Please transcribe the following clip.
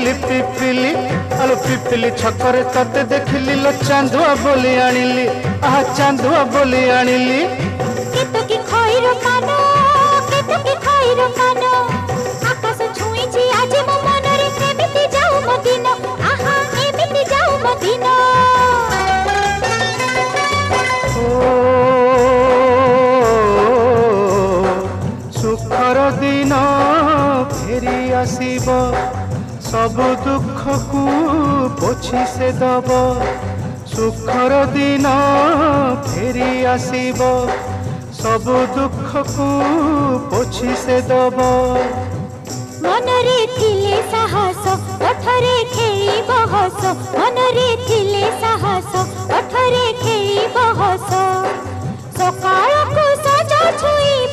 आनिली पिपिली आलो पिपिली छकरे तते देखिली लो चांदुआ बोली आनिली आहा चांदुआ बोली आनिली केतकी खइरो कानो केतकी खइरो कानो आकाश छुईची आज मो मनरे एमिति जाऊ मदिना आहा एमिति जाऊ मदिना सुखर दिन फेरी आसीब सब दुख को पोछि से दब सुखर दिन फेरी आसीब सब दुख को पोछि से दब मनरे थिले साहस ओठरे खेली बहस मनरे थिले साहस ओठरे खेली बहस सकाळ को सजा छुई